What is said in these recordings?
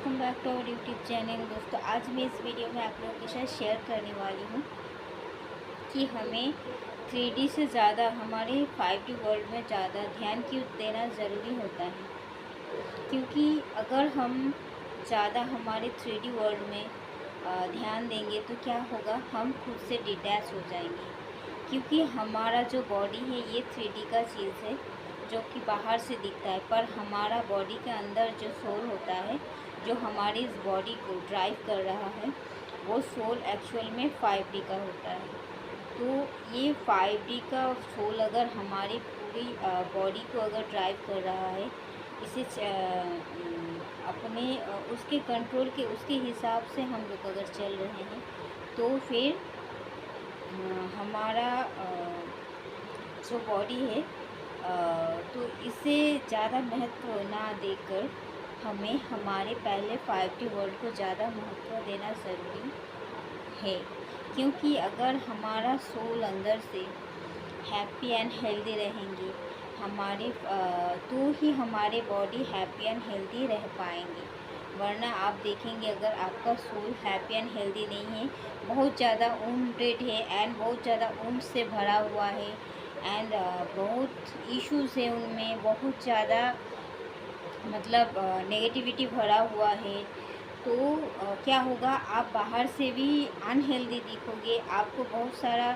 Welcome back to our YouTube channel. दोस्तों, आज मैं इस वीडियो में आप लोगों के साथ शेयर करने वाली हूँ कि हमें 3D से ज़्यादा हमारे 5D वर्ल्ड में ज़्यादा ध्यान क्यों देना ज़रूरी होता है। क्योंकि अगर हम ज़्यादा हमारे 3D वर्ल्ड में ध्यान देंगे तो क्या होगा, हम खुद से डिटैच हो जाएंगे। क्योंकि हमारा जो बॉडी है ये 3D का चीज़ है जो कि बाहर से दिखता है, पर हमारा बॉडी के अंदर जो सोल होता है, जो हमारी इस बॉडी को ड्राइव कर रहा है, वो सोल एक्चुअल में 5D का होता है। तो ये 5D का सोल अगर हमारी पूरी बॉडी को अगर ड्राइव कर रहा है, इसे अपने उसके कंट्रोल के उसके हिसाब से हम लोग अगर चल रहे हैं, तो फिर हमारा जो बॉडी है तो इसे ज़्यादा महत्व ना देकर हमें हमारे पहले 5D वर्ल्ड को ज़्यादा महत्व देना ज़रूरी है। क्योंकि अगर हमारा सोल अंदर से हैप्पी एंड हेल्दी रहेंगी हमारे तो ही हमारे बॉडी हैप्पी एंड हेल्दी रह पाएंगे। वरना आप देखेंगे, अगर आपका सोल हैप्पी एंड हेल्दी नहीं है, बहुत ज़्यादा वुंडेड है एंड बहुत ज़्यादा वुंड से भरा हुआ है एंड बहुत इश्यूज़ है उनमें, बहुत ज़्यादा मतलब नेगेटिविटी भरा हुआ है, तो क्या होगा, आप बाहर से भी अनहेल्दी दिखोगे, आपको बहुत सारा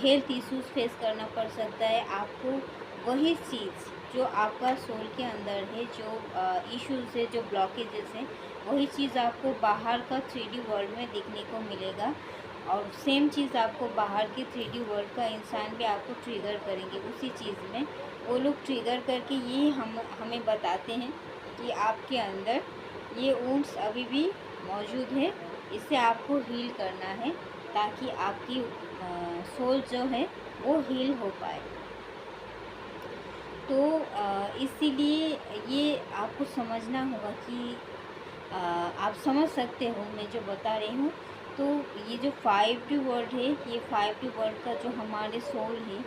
हेल्थ इश्यूज़ फेस करना पड़ सकता है। आपको वही चीज़ जो आपका सोल के अंदर है, जो इश्यूज़ है, जो ब्लॉकेजेस हैं, वही चीज़ आपको बाहर का 3D वर्ल्ड में देखने को मिलेगा। और सेम चीज़ आपको बाहर के 3D वर्ल्ड का इंसान भी आपको ट्रिगर करेंगे उसी चीज़ में। वो लोग ट्रिगर करके ये हमें बताते हैं कि आपके अंदर ये वुंड्स अभी भी मौजूद है, इसे आपको हील करना है ताकि आपकी सोल जो है वो हील हो पाए। तो इसीलिए ये आपको समझना होगा कि आप समझ सकते हो मैं जो बता रही हूँ। तो ये जो 5D वर्ल्ड है, ये 5D वर्ल्ड का जो हमारे सोल है,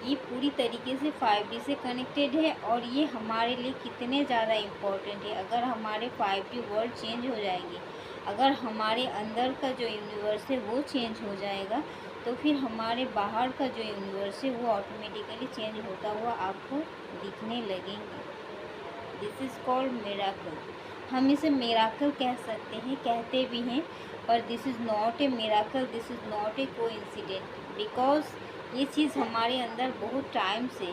ये पूरी तरीके से 5D से कनेक्टेड है और ये हमारे लिए कितने ज़्यादा इम्पोर्टेंट है। अगर हमारे 5D वर्ल्ड चेंज हो जाएंगे, अगर हमारे अंदर का जो यूनिवर्स है वो चेंज हो जाएगा, तो फिर हमारे बाहर का जो यूनिवर्स है वो ऑटोमेटिकली चेंज होता हुआ आपको दिखने लगेंगे। This is called miracle. हम इसे मिराकल कह सकते हैं, कहते भी हैं, पर this is not a miracle, this is not A coincident. Because ये चीज़ हमारे अंदर बहुत टाइम से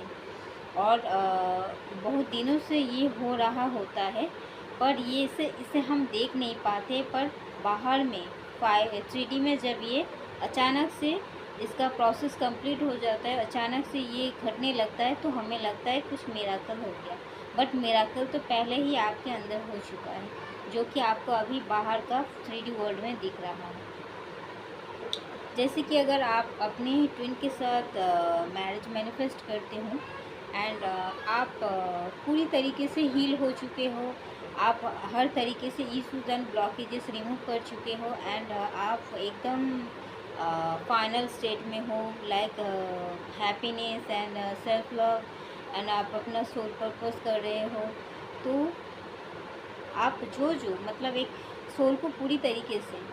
और बहुत दिनों से ये हो रहा होता है, पर ये इसे हम देख नहीं पाते। पर बाहर में 3D में जब ये अचानक से इसका प्रोसेस कंप्लीट हो जाता है, अचानक से ये घटने लगता है, तो हमें लगता है कुछ मिराकल हो गया। बट मिराकल तो पहले ही आपके अंदर हो चुका है, जो कि आपको अभी बाहर का 3D वर्ल्ड में दिख रहा है। जैसे कि अगर आप अपने ट्विन के साथ मैरिज मैनिफेस्ट करते हो एंड आप पूरी तरीके से हील हो चुके हो, आप हर तरीके से इश्यूज एंड ब्लॉकेजेस रिमूव कर चुके हो एंड आप एकदम फाइनल स्टेट में हो, like happiness and self love, and आप अपना सोल पर्पस कर रहे हो, तो आप जो मतलब एक सोल को पूरी तरीके से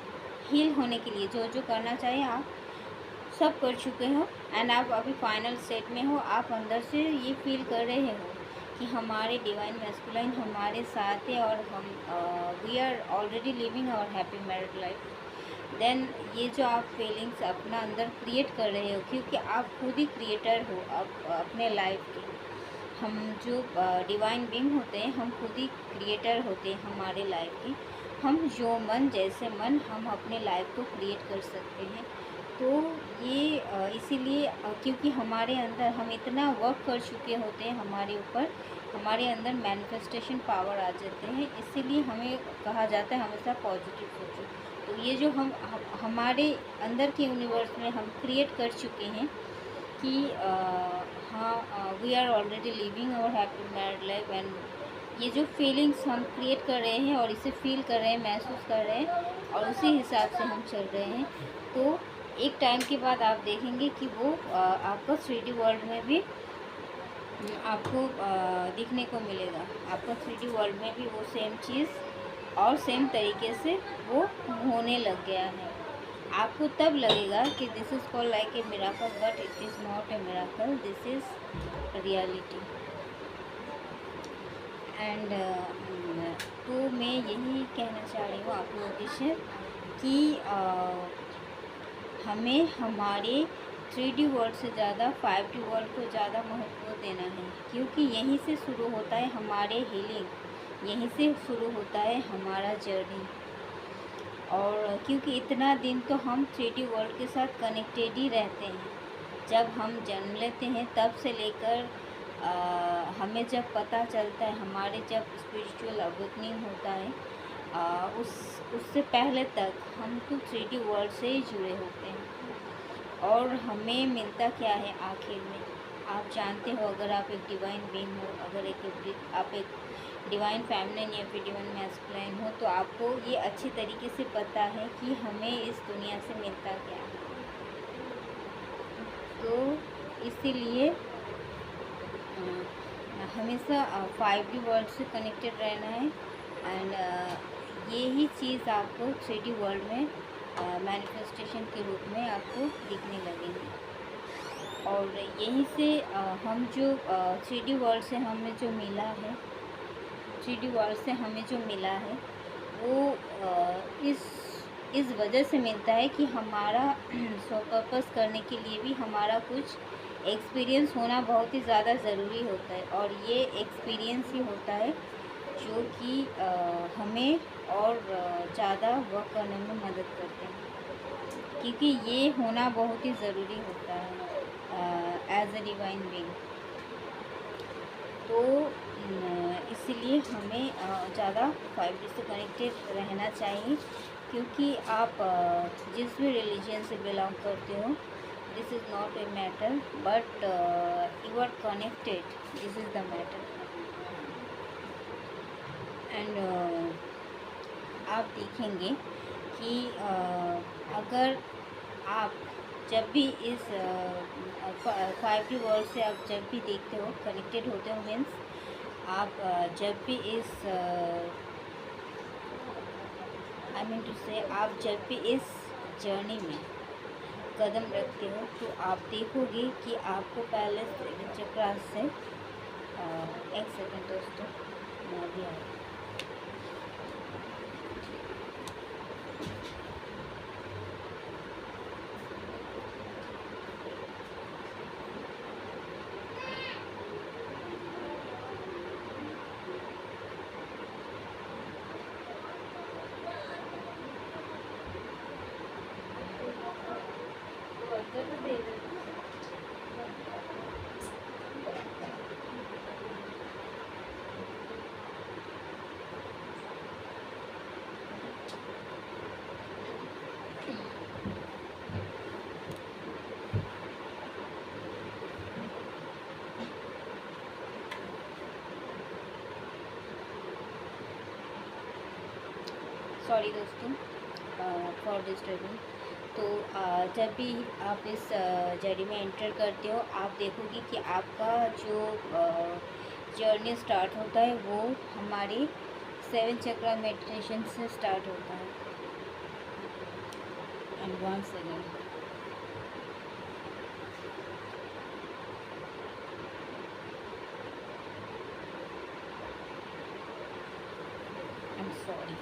हील होने के लिए जो करना चाहिए आप सब कर चुके हो एंड आप अभी फाइनल स्टेट में हो। आप अंदर से ये फील कर रहे हो कि हमारे डिवाइन मैस्कुलाइन हमारे साथ है और हम we are already living our happy married life. Then ये जो आप फीलिंग्स अपना अंदर क्रिएट कर रहे हो, क्योंकि आप खुद ही क्रिएटर हो अपने लाइफ के। हम जो डिवाइन बीइंग होते हैं, हम खुद ही क्रिएटर होते हैं हमारे लाइफ के। हम जो मन जैसे मन हम अपने लाइफ को क्रिएट कर सकते हैं। तो ये इसीलिए क्योंकि हमारे अंदर हम इतना वर्क कर चुके होते हैं, हमारे ऊपर हमारे अंदर मैनिफेस्टेशन पावर आ जाते हैं, इसीलिए हमें कहा जाता है हमेशा पॉजिटिव सोचो। तो ये जो हमारे अंदर के यूनिवर्स में हम क्रिएट कर चुके हैं कि हाँ, we are already living our happy married life, and ये जो फीलिंग्स हम क्रिएट कर रहे हैं और इसे फील कर रहे हैं, महसूस कर रहे हैं और उसी हिसाब से हम चल रहे हैं, तो एक टाइम के बाद आप देखेंगे कि वो आपका 3D वर्ल्ड में भी आपको दिखने को मिलेगा। आपका 3D वर्ल्ड में भी वो सेम चीज़ और सेम तरीके से वो होने लग गया है। आपको तब लगेगा कि this is called like a miracle, but it is not a miracle, this is reality. And तो मैं यही कहना चाह रही हूँ आप लोगों से कि हमें हमारे 3D वर्ल्ड से ज़्यादा 5D वर्ल्ड को ज़्यादा महत्व देना है, क्योंकि यहीं से शुरू होता है हमारे हीलिंग, यहीं से शुरू होता है हमारा जर्नी। और क्योंकि इतना दिन तो हम 3D वर्ल्ड के साथ कनेक्टेड ही रहते हैं। जब हम जन्म लेते हैं तब से लेकर हमें जब पता चलता है, हमारे जब स्पिरिचुअल अवेकनिंग होता है, उससे पहले तक हम तो 3D वर्ल्ड से ही जुड़े होते हैं। और हमें मिलता क्या है आखिर में, आप जानते हो, अगर आप एक डिवाइन बीइंग हो, अगर आप एक डिवाइन फेमिनिन या फिर डिवाइन मैस्कुलिन हो, तो आपको ये अच्छी तरीके से पता है कि हमें इस दुनिया से मिलता क्या है। तो इसीलिए हमेशा 5D वर्ल्ड से कनेक्टेड रहना है। एंड यही चीज़ आपको 3D वर्ल्ड में मैनिफेस्टेशन के रूप में आपको दिखने लगेंगे। और यहीं से हम जो 3D वर्ल्ड से हमें जो मिला है, 3D वर्ल्ड से हमें जो मिला है वो इस वजह से मिलता है कि हमारा सो पर्पस करने के लिए भी हमारा कुछ एक्सपीरियंस होना बहुत ही ज़्यादा ज़रूरी होता है। और ये एक्सपीरियंस ही होता है जो कि हमें और ज़्यादा वर्क करने में मदद करते हैं, क्योंकि ये होना बहुत ही ज़रूरी होता है एज ए डिवाइन बीइंग। तो इसलिए हमें ज़्यादा 5D से कनेक्टेड रहना चाहिए, क्योंकि आप जिस भी रिलीजन से बिलोंग करते हो, this is not a matter, but you are connected, this is the matter. And आप देखेंगे कि अगर आप जब भी इस 5D वर्ल्ड से आप जब भी देखते हो, कनेक्टेड होते हो, मीन्स आप जब भी इस आई मीन टू से आप जब भी इस जर्नी में कदम रखते हो, तो आप देखोगे कि आपको पहले चक्रा से एक सेकंड दोस्तों, मैं भी आया। सॉरी दोस्तों फॉर डिस्टर्बिंग। तो जब भी आप इस जर्नी में एंटर करते हो, आप देखोगे कि आपका जो जर्नी स्टार्ट होता है वो हमारी 7 चक्रा मेडिटेशन से स्टार्ट होता है। And once again I am sorry.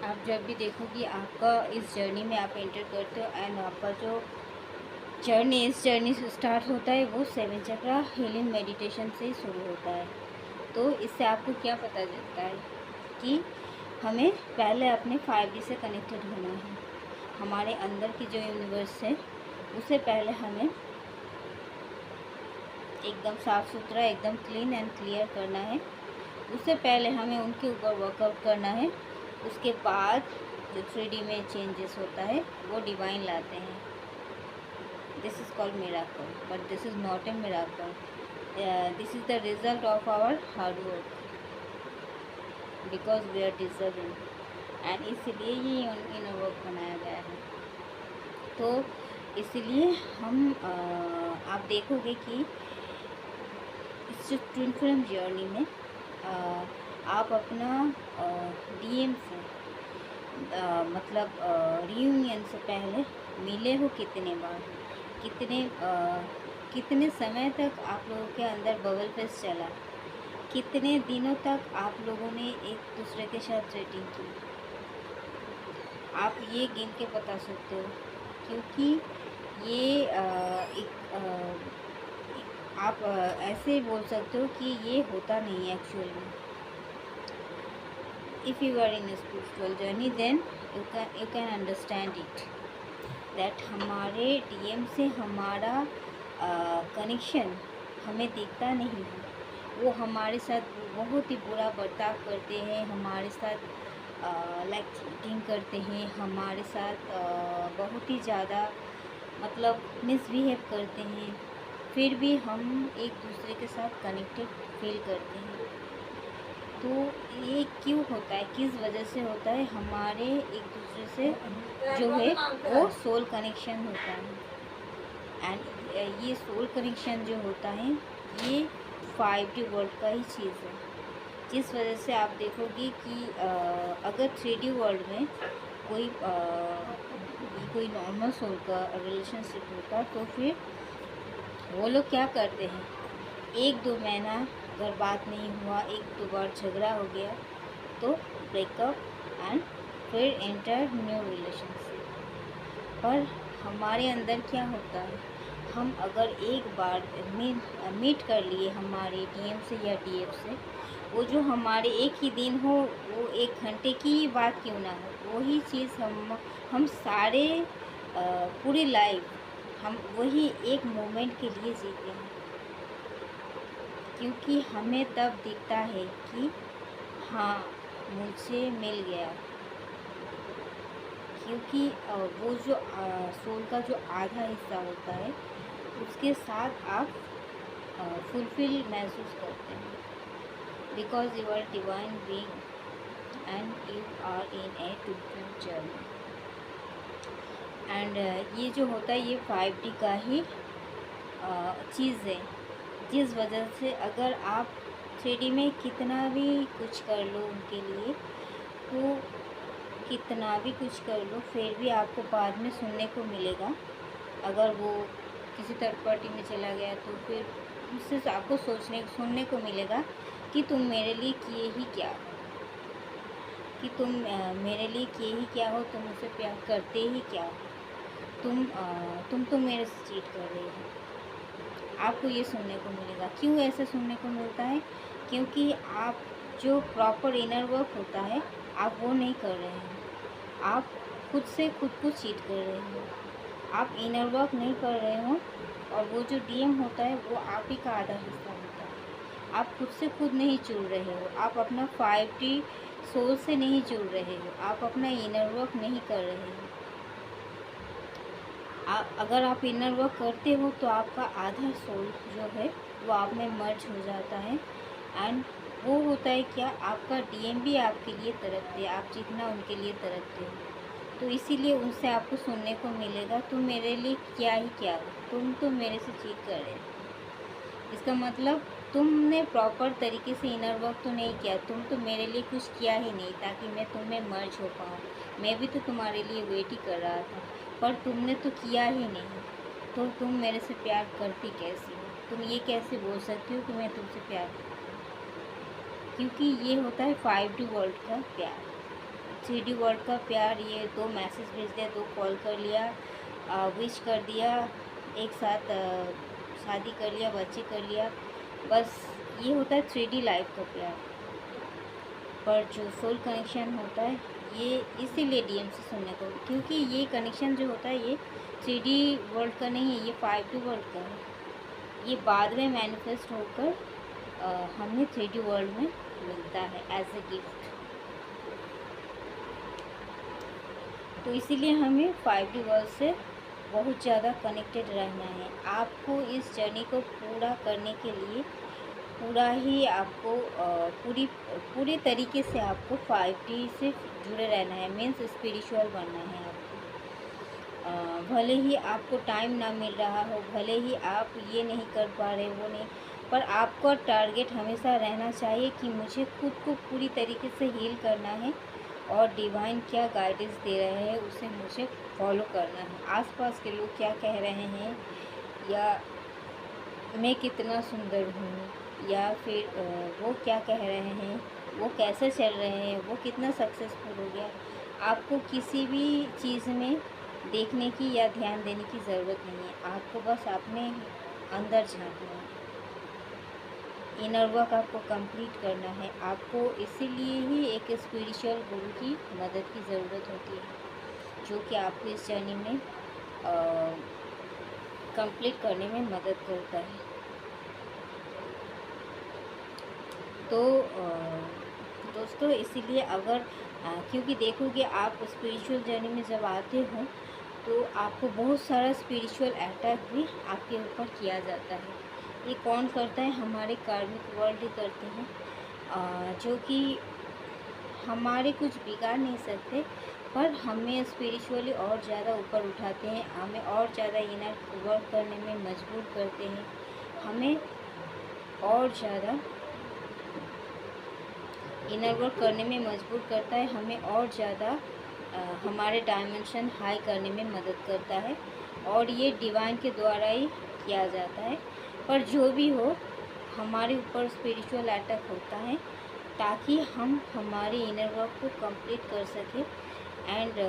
आप जब भी देखोगे आपका इस जर्नी में आप एंटर करते हो, एंड आपका जो इस जर्नी से स्टार्ट होता है वो 7 चक्रा हीलिंग मेडिटेशन से शुरू होता है। तो इससे आपको क्या पता चलता है कि हमें पहले अपने 5D से कनेक्टेड होना है। हमारे अंदर की जो यूनिवर्स है उसे पहले हमें एकदम साफ़ सुथरा, एकदम क्लीन एंड क्लियर करना है। उससे पहले हमें उनके ऊपर वर्कआउट करना है। उसके बाद जो 3D में चेंजेस होता है वो डिवाइन लाते हैं। This is called miracle, but this is not a miracle, this is the result of our hard work, because we are deserving. And इसलिए ये इनर वर्क बनाया गया है। तो इसलिए हम आप देखोगे कि इस जो ट्विन फ्लेम जर्नी में आप अपना डीएम से मतलब रियूनियन से पहले मिले हो कितने बार, कितने समय तक आप लोगों के अंदर बबल फेस चला, कितने दिनों तक आप लोगों ने एक दूसरे के साथ चैटिंग की, आप ये गिन के बता सकते हो। क्योंकि ये आप ऐसे बोल सकते हो कि ये होता नहीं है एक्चुअल में। If you are in spiritual journey then you can understand it that हमारे डीएम से हमारा कनेक्शन हमें दिखता नहीं है। वो हमारे साथ बहुत ही बुरा बर्ताव करते हैं, हमारे साथ लाइक चीटिंग करते हैं, हमारे साथ बहुत ही ज़्यादा मतलब मिसबिहेव करते हैं, फिर भी हम एक दूसरे के साथ कनेक्टेड फील करते हैं। तो ये क्यों होता है, किस वजह से होता है? हमारे एक दूसरे से जो है वो सोल कनेक्शन होता है। एंड ये सोल कनेक्शन जो होता है ये 5D वर्ल्ड का ही चीज़ है, जिस वजह से आप देखोगे कि अगर 3D वर्ल्ड में कोई नॉर्मल सोल का रिलेशनशिप होता तो फिर वो लोग क्या करते हैं, 1-2 महीना अगर बात नहीं हुआ, 1-2 बार झगड़ा हो गया तो ब्रेकअप एंड फिर एंटर न्यू रिलेशनशिप। पर हमारे अंदर क्या होता है, हम अगर एक बार मीट कर लिए हमारे डीएम से या डीएफ से, वो जो हमारे एक ही दिन हो, वो 1 घंटे की ही बात क्यों ना हो, वही चीज़ हम सारे पूरी लाइफ हम वही एक मोमेंट के लिए जीते हैं। क्योंकि हमें तब दिखता है कि हाँ मुझे मिल गया। क्योंकि वो जो सोल का जो आधा हिस्सा होता है उसके साथ आप फुलफिल महसूस करते हैं, because you are divine being and you are in a twin journey. And ये जो होता है ये 5D का ही चीज़ है, जिस वजह से अगर आप 3D में कितना भी कुछ कर लो उनके लिए, तो कितना भी कुछ कर लो फिर भी आपको बाद में सुनने को मिलेगा। अगर वो किसी थर्ड पार्टी में चला गया तो फिर उससे आपको सुनने को मिलेगा कि तुम मेरे लिए किए ही क्या हो, कि तुम मेरे लिए किए ही क्या हो, तुम मुझसे प्यार करते ही क्या हो, तुम तो मेरे से चीट कर रहे हो। आपको ये सुनने को मिलेगा। क्यों ऐसा सुनने को मिलता है? क्योंकि आप जो प्रॉपर इनर वर्क होता है आप वो नहीं कर रहे हैं, आप खुद से खुद को चीट कर रहे हो, आप इनर वर्क नहीं कर रहे हो। और वो जो डीएम होता है वो आप ही का आधा हिस्सा होता है। आप खुद से खुद नहीं जुड़ रहे हो, आप अपना 5D सोल से नहीं जुड़ रहे हो, आप अपना इनर वर्क नहीं कर रहे हो। अगर आप इनर वर्क करते हो तो आपका आधा सोल जो है वो आप में मर्ज हो जाता है। एंड वो होता है क्या, आपका डीएम भी आपके लिए तड़पते हैं, आप जितना उनके लिए तड़पते हो। तो इसीलिए उनसे आपको सुनने को मिलेगा तुम मेरे लिए क्या ही क्या हो, तुम तो मेरे से चीट कर रहे हो। इसका मतलब तुमने प्रॉपर तरीके से इनर वर्क तो नहीं किया, तुम तो मेरे लिए कुछ किया ही नहीं ताकि मैं तुम्हें मर्ज हो पाऊँ। मैं भी तो तुम्हारे लिए वेट ही कर रहा था, पर तुमने तो किया ही नहीं। तो तुम मेरे से प्यार करती कैसी हो? तुम ये कैसे बोल सकती हो कि मैं तुमसे प्यार करती? क्योंकि ये होता है 5D वर्ल्ड का प्यार। 3D वर्ल्ड का प्यार ये 2 मैसेज भेज दिया, 2 कॉल कर लिया, विश कर दिया, एक साथ शादी कर लिया, बच्चे कर लिया, बस ये होता है 3D लाइफ का प्यार। पर जो सोल कनेक्शन होता है ये इसीलिए डीएम से सुनने को, क्योंकि ये कनेक्शन जो होता है ये 3D वर्ल्ड का नहीं है, ये 5D वर्ल्ड का है। ये बाद में मैनिफेस्ट होकर हमें 3D वर्ल्ड में मिलता है एज ए गिफ्ट। तो इसीलिए हमें 5D वर्ल्ड से बहुत ज़्यादा कनेक्टेड रहना है। आपको इस जर्नी को पूरा करने के लिए पूरा ही आपको पूरी तरीके से आपको 5D से जुड़े रहना है, मीन्स स्पिरिचुअल बनना है आपको। भले ही आपको टाइम ना मिल रहा हो, भले ही आप ये नहीं कर पा रहे, वो नहीं, पर आपका टारगेट हमेशा रहना चाहिए कि मुझे खुद को पूरी तरीके से हील करना है और डिवाइन क्या गाइडेंस दे रहे हैं उसे मुझे फॉलो करना है। आसपास के लोग क्या कह रहे हैं, या मैं कितना सुंदर हूँ, या फिर वो क्या कह रहे हैं, वो कैसे चल रहे हैं, वो कितना सक्सेसफुल हो गया, आपको किसी भी चीज़ में देखने की या ध्यान देने की ज़रूरत नहीं है। आपको बस अपने अंदर झाँकना है, इनर वर्क आपको कंप्लीट करना है। आपको इसीलिए ही एक स्पिरिचुअल गुरु की मदद की ज़रूरत होती है, जो कि आपको इस जर्नी में कंप्लीट करने में मदद करता है। तो दोस्तों इसीलिए अगर क्योंकि देखोगे आप स्पिरिचुअल जर्नी में जब आते हो तो आपको बहुत सारा स्पिरिचुअल अटैक भी आपके ऊपर किया जाता है। ये कौन करता है? हमारे कार्मिक वर्ल्ड ही करते हैं, जो कि हमारे कुछ बिगाड़ नहीं सकते, पर हमें स्पिरिचुअली और ज़्यादा ऊपर उठाते हैं, हमें और ज़्यादा इनर वर्क करने में मजबूर करते हैं, हमें और ज़्यादा इनर वर्क करने में मजबूर करता है, हमें और ज़्यादा हमारे डायमेंशन हाई करने में मदद करता है, और ये डिवाइन के द्वारा ही किया जाता है। पर जो भी हो, हमारे ऊपर स्पिरिचुअल अटैक होता है ताकि हम हमारे इनर वर्क को कंप्लीट कर सकें, एंड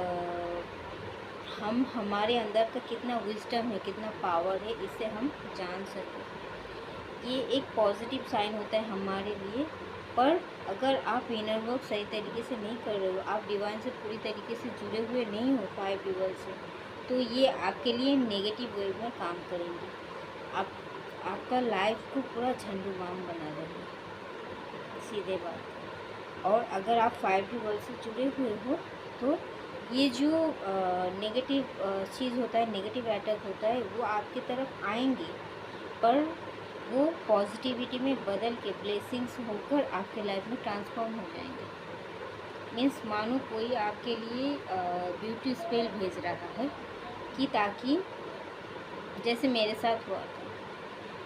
हम हमारे अंदर का कितना विजडम है, कितना पावर है, इसे हम जान सकें। ये एक पॉजिटिव साइन होता है हमारे लिए। पर अगर आप इनर वर्क सही तरीके से नहीं कर रहे हो, आप डिवाइन से पूरी तरीके से जुड़े हुए नहीं हो 5 लेवल से, तो ये आपके लिए नेगेटिव वे में काम करेंगे। आपका लाइफ को पूरा झंडूबाम बना देंगे, सीधे बात। और अगर आप 5 लेवल से जुड़े हुए हो तो ये जो नेगेटिव चीज़ होता है, नेगेटिव अटैक होता है, वो आपकी तरफ आएंगे, पर वो पॉजिटिविटी में बदल के ब्लेसिंग्स होकर आपके लाइफ में ट्रांसफॉर्म हो जाएंगे। मीन्स मानो कोई आपके लिए ब्यूटी स्पेल भेज रहा है कि ताकि, जैसे मेरे साथ हुआ था,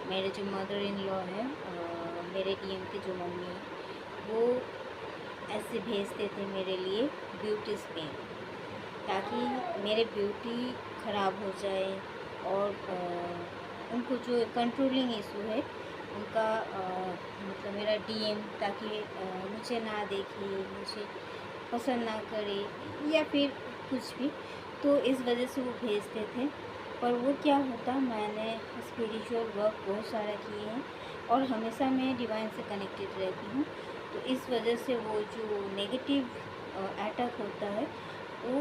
मेरे जो मदर इन लॉ है, मेरे डीएम की जो मम्मी है, वो ऐसे भेजते थे मेरे लिए ब्यूटी स्पेल, ताकि मेरे ब्यूटी ख़राब हो जाए, और उनको जो कंट्रोलिंग इशू है उनका, मतलब मेरा डीएम, ताकि मुझे ना देखे, मुझे पसंद ना करे, या फिर कुछ भी, तो इस वजह से वो भेजते थे। पर वो क्या होता, मैंने स्पिरिचुअल वर्क बहुत सारा किए हैं और हमेशा मैं डिवाइन से कनेक्टेड रहती हूँ, तो इस वजह से वो जो नेगेटिव अटैक होता है वो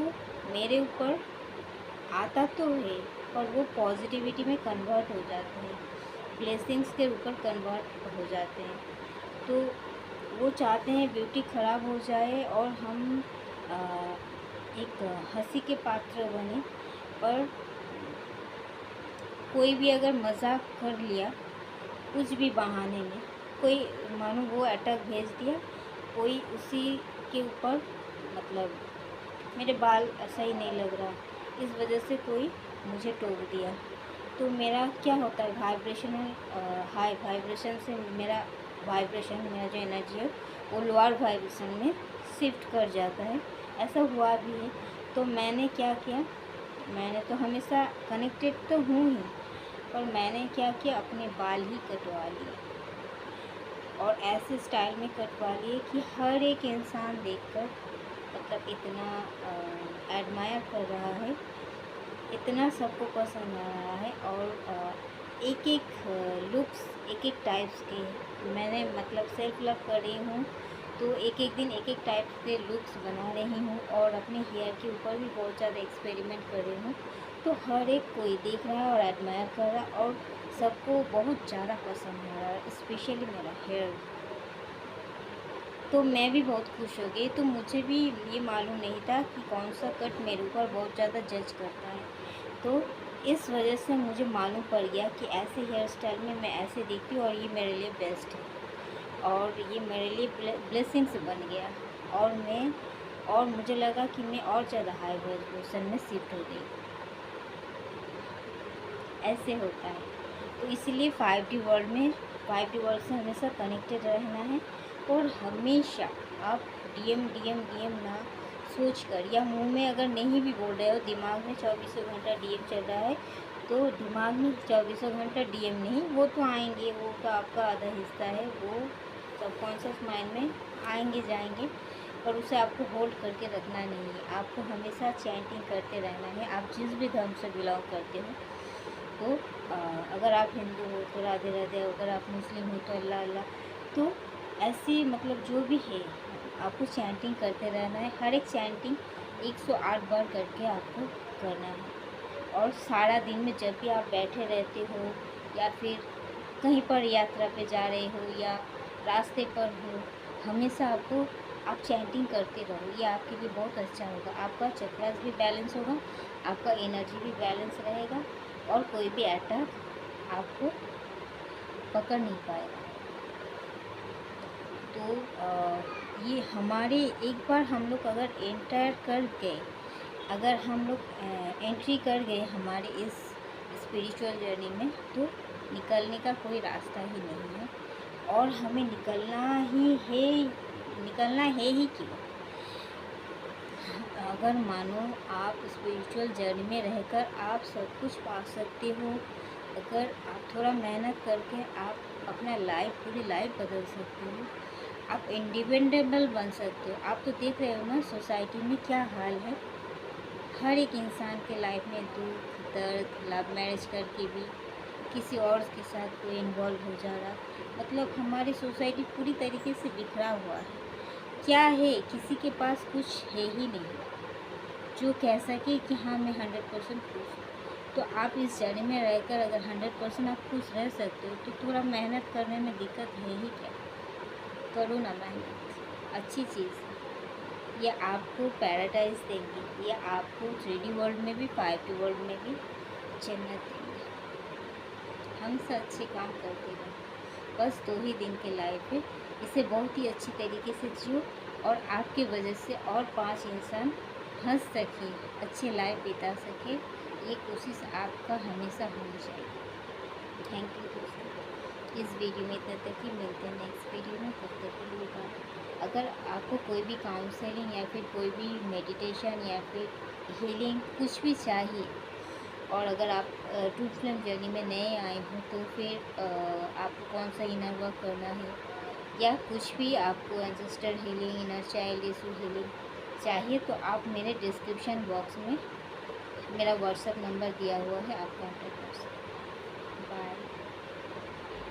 मेरे ऊपर आता तो है, पर वो पॉजिटिविटी में कन्वर्ट हो जाते हैं, ब्लेसिंग्स के ऊपर कन्वर्ट हो जाते हैं। तो वो चाहते हैं ब्यूटी ख़राब हो जाए और हम एक हंसी के पात्र बने। पर कोई भी अगर मजाक कर लिया कुछ भी बहाने में, कोई मानो वो अटैक भेज दिया, कोई उसी के ऊपर, मतलब मेरे बाल सही नहीं लग रहा, इस वजह से कोई मुझे टोक दिया, तो मेरा क्या होता है, वाइब्रेशन हाई वाइब्रेशन से मेरा जो एनर्जी है वो लोअर वाइब्रेशन में शिफ्ट कर जाता है। ऐसा हुआ भी है। तो मैंने क्या किया, मैंने तो हमेशा कनेक्टेड तो हूँ ही, पर मैंने क्या किया, अपने बाल ही कटवा लिए, और ऐसे स्टाइल में कटवा लिए कि हर एक इंसान देखकर मतलब इतना एडमायर कर रहा है, इतना सबको पसंद आ रहा है, और एक एक लुक्स एक एक टाइप्स के मैंने मतलब सेल्फ लव कर रही हूँ, तो एक एक दिन एक एक टाइप के लुक्स बना रही हूँ, और अपने हेयर के ऊपर भी बहुत ज़्यादा एक्सपेरिमेंट कर रही हूँ। तो हर एक कोई देख रहा है और एडमायर कर रहा है, और सबको बहुत ज़्यादा पसंद आ रहा है, स्पेशली मेरा हेयर। तो मैं भी बहुत खुश हो गई। तो मुझे भी ये मालूम नहीं था कि कौन सा कट मेरे ऊपर बहुत ज़्यादा जज करता है, तो इस वजह से मुझे मालूम पड़ गया कि ऐसे हेयर स्टाइल में मैं ऐसे दिखती हूँ और ये मेरे लिए बेस्ट है, और ये मेरे लिए ब्लेसिंग्स बन गया, और मुझे लगा कि मैं और ज़्यादा हाई वाइब्रेशन में शिफ्ट हो गई। ऐसे होता है। तो इसीलिए 5D वर्ल्ड में 5D वर्ल्ड से हमेशा कनेक्टेड रहना है। और हमेशा आप डीएम डीएम डीएम ना सोच कर, या मुंह में अगर नहीं भी बोल रहे हो, दिमाग में 24 घंटा डीएम चल रहा है, तो दिमाग में 24 घंटा डीएम नहीं, वो तो आएंगे, वो तो आपका आधा हिस्सा है, वो सबकॉन्शियस माइंड में आएंगे जाएंगे, पर उसे आपको होल्ड करके रखना नहीं है। आपको हमेशा चैंटिंग करते रहना है। आप जिस भी धर्म से बिलोंग करते हो, तो अगर आप हिंदू हो तो राधे राधे, अगर आप मुस्लिम हो तो अल्लाह अल्लाह, तो ऐसी मतलब जो भी है आपको चैंटिंग करते रहना है। हर एक चैंटिंग 108 बार करके आपको करना है। और सारा दिन में जब भी आप बैठे रहते हो, या फिर कहीं पर यात्रा पे जा रहे हो, या रास्ते पर हो, हमेशा आपको आप चैंटिंग करते रहो। ये आपके लिए बहुत अच्छा होगा। आपका चक्रास भी बैलेंस होगा, आपका एनर्जी भी बैलेंस रहेगा, और कोई भी अटैक आपको पकड़ नहीं पाएगा। तो ये हमारे एक बार हम लोग अगर एंटर कर गए, अगर हम लोग एंट्री कर गए हमारे इस स्पिरिचुअल जर्नी में, तो निकलने का कोई रास्ता ही नहीं है। और हमें निकलना है ही क्यों? अगर मानो आप स्पिरिचुअल जर्नी में रहकर आप सब कुछ पा सकते हो, अगर आप थोड़ा मेहनत करके आप अपना लाइफ, पूरी लाइफ बदल सकते हो, आप इंडिपेंडेबल बन सकते हो। आप तो देख रहे हो ना सोसाइटी में क्या हाल है। हर एक इंसान के लाइफ में दुख दर्द, लव मैरिज करके भी किसी और के साथ कोई इन्वॉल्व हो जा रहा, मतलब हमारी सोसाइटी पूरी तरीके से बिखरा हुआ है। क्या है, किसी के पास कुछ है ही नहीं जो कह सके कि हाँ मैं 100% खुश हूँ। तो आप इस जर्नी में रहकर अगर 100% आप खुश रह सकते हो, तो थोड़ा मेहनत करने में दिक्कत है ही क्या? करो ना मेहनत, अच्छी चीज़ है। ये आपको पैराडाइज देंगी, ये आपको 3D वर्ल्ड में भी 5D वर्ल्ड में भी जन्नत देंगे। हमसे अच्छे काम करते रहें। बस 2 ही दिन की लाइफ है, इसे बहुत ही अच्छी तरीके से जियो, और आपकी वजह से और 5 इंसान हंस सके, अच्छी लाइफ बिता सके, ये कोशिश आपका हमेशा होनी चाहिए। थैंक यू दोस्तों, इस वीडियो में इतना तक ही। मिलते हैं नेक्स्ट वीडियो में, तब तक के लिए बाय। अगर आपको कोई भी काउंसलिंग या फिर कोई भी मेडिटेशन या फिर हीलिंग कुछ भी चाहिए, और अगर आप ट्रूथ फ्लेम जर्नी में नए आए हो, तो फिर आपको कौन सा इनर वर्क करना है, या कुछ भी आपको ancestor healing, inner child issue healing चाहिए, तो आप मेरे डिस्क्रिप्शन बॉक्स में मेरा व्हाट्सएप नंबर दिया हुआ है, आप कॉन्टैक्ट कर सकते हैं।